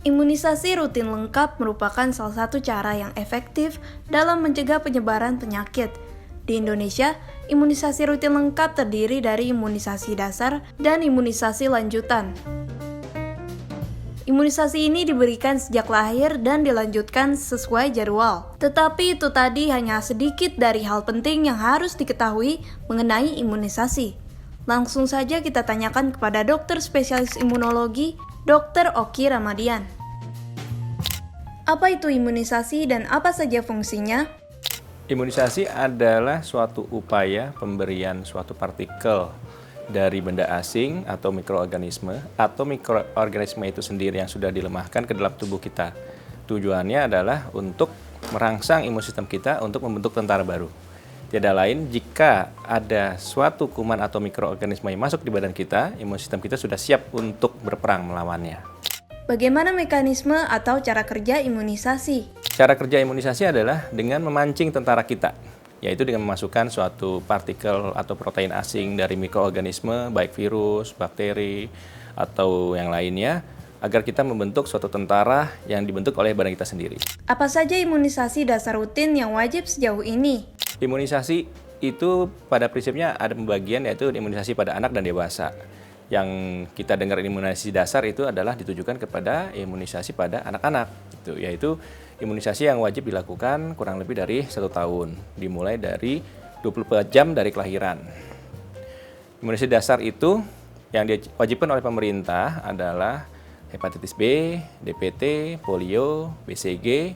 Imunisasi rutin lengkap merupakan salah satu cara yang efektif dalam mencegah penyebaran penyakit. Di Indonesia, imunisasi rutin lengkap terdiri dari imunisasi dasar dan imunisasi lanjutan. Imunisasi ini diberikan sejak lahir dan dilanjutkan sesuai jadwal. Tetapi itu tadi hanya sedikit dari hal penting yang harus diketahui mengenai imunisasi. Langsung saja kita tanyakan kepada dokter spesialis imunologi, Dr. Oki Ramadian. Apa itu imunisasi dan apa saja fungsinya? Imunisasi adalah suatu upaya pemberian suatu partikel dari benda asing atau mikroorganisme itu sendiri yang sudah dilemahkan ke dalam tubuh kita. Tujuannya adalah untuk merangsang imun sistem kita untuk membentuk tentara baru. Tiada lain, jika ada suatu kuman atau mikroorganisme yang masuk di badan kita, imun sistem kita sudah siap untuk berperang melawannya. Bagaimana mekanisme atau cara kerja imunisasi? Cara kerja imunisasi adalah dengan memancing tentara kita, yaitu dengan memasukkan suatu partikel atau protein asing dari mikroorganisme, baik virus, bakteri, atau yang lainnya, agar kita membentuk suatu tentara yang dibentuk oleh badan kita sendiri. Apa saja imunisasi dasar rutin yang wajib sejauh ini? Imunisasi itu pada prinsipnya ada pembagian, yaitu imunisasi pada anak dan dewasa. Yang kita dengar imunisasi dasar itu adalah ditujukan kepada imunisasi pada anak-anak, yaitu imunisasi yang wajib dilakukan kurang lebih dari 1 tahun, dimulai dari 24 jam dari kelahiran. Imunisasi dasar itu yang diwajibkan oleh pemerintah adalah hepatitis B, DPT, polio, BCG,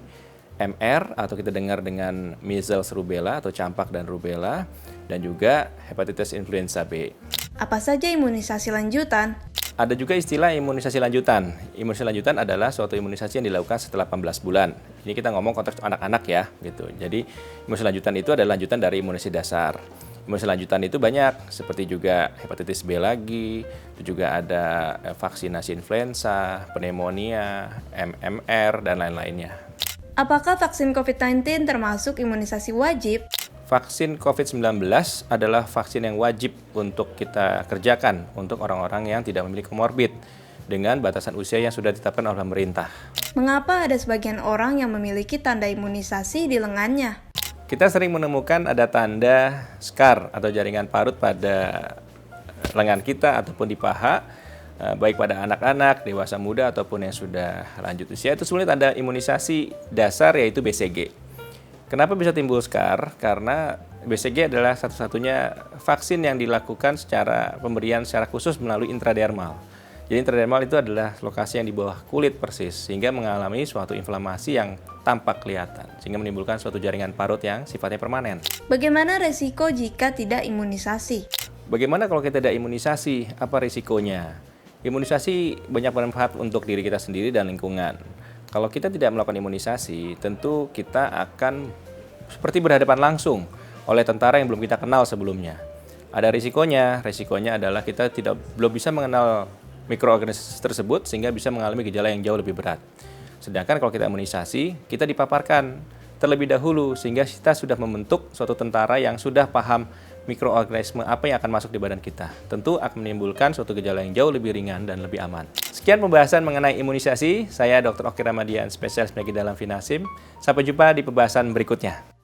MR atau kita dengar dengan measles rubella atau campak dan rubella, dan juga hepatitis influenza B. Apa saja imunisasi lanjutan? Ada juga istilah imunisasi lanjutan. Imunisasi lanjutan adalah suatu imunisasi yang dilakukan setelah 18 bulan. Ini kita ngomong konteks anak-anak ya, gitu. Jadi imunisasi lanjutan itu adalah lanjutan dari imunisasi dasar. Imunisasi lanjutan itu banyak, seperti juga hepatitis B lagi, itu juga ada vaksinasi influenza, pneumonia, MMR, dan lain-lainnya. Apakah vaksin COVID-19 termasuk imunisasi wajib? Vaksin COVID-19 adalah vaksin yang wajib untuk kita kerjakan untuk orang-orang yang tidak memiliki komorbid dengan batasan usia yang sudah ditetapkan oleh pemerintah. Mengapa ada sebagian orang yang memiliki tanda imunisasi di lengannya? Kita sering menemukan ada tanda scar atau jaringan parut pada lengan kita ataupun di paha, baik pada anak-anak, dewasa muda ataupun yang sudah lanjut usia. Itu sebenarnya tanda imunisasi dasar, yaitu BCG. Kenapa bisa timbul scar? Karena BCG adalah satu-satunya vaksin yang dilakukan pemberian secara khusus melalui intradermal. Jadi intradermal itu adalah lokasi yang di bawah kulit persis, sehingga mengalami suatu inflamasi yang tampak kelihatan, sehingga menimbulkan suatu jaringan parut yang sifatnya permanen. Bagaimana resiko jika tidak imunisasi? Bagaimana kalau kita tidak imunisasi? Apa risikonya? Imunisasi banyak bermanfaat untuk diri kita sendiri dan lingkungan. Kalau kita tidak melakukan imunisasi, tentu kita akan seperti berhadapan langsung oleh tentara yang belum kita kenal sebelumnya. Ada risikonya adalah kita belum bisa mengenal mikroorganisme tersebut sehingga bisa mengalami gejala yang jauh lebih berat. Sedangkan kalau kita imunisasi, kita dipaparkan terlebih dahulu sehingga kita sudah membentuk suatu tentara yang sudah paham mikroorganisme apa yang akan masuk di badan kita. Tentu akan menimbulkan suatu gejala yang jauh lebih ringan dan lebih aman. Sekian pembahasan mengenai imunisasi. Saya Dr. Oki Ramadian, spesialis penyakit dalam Vinasim. Sampai jumpa di pembahasan berikutnya.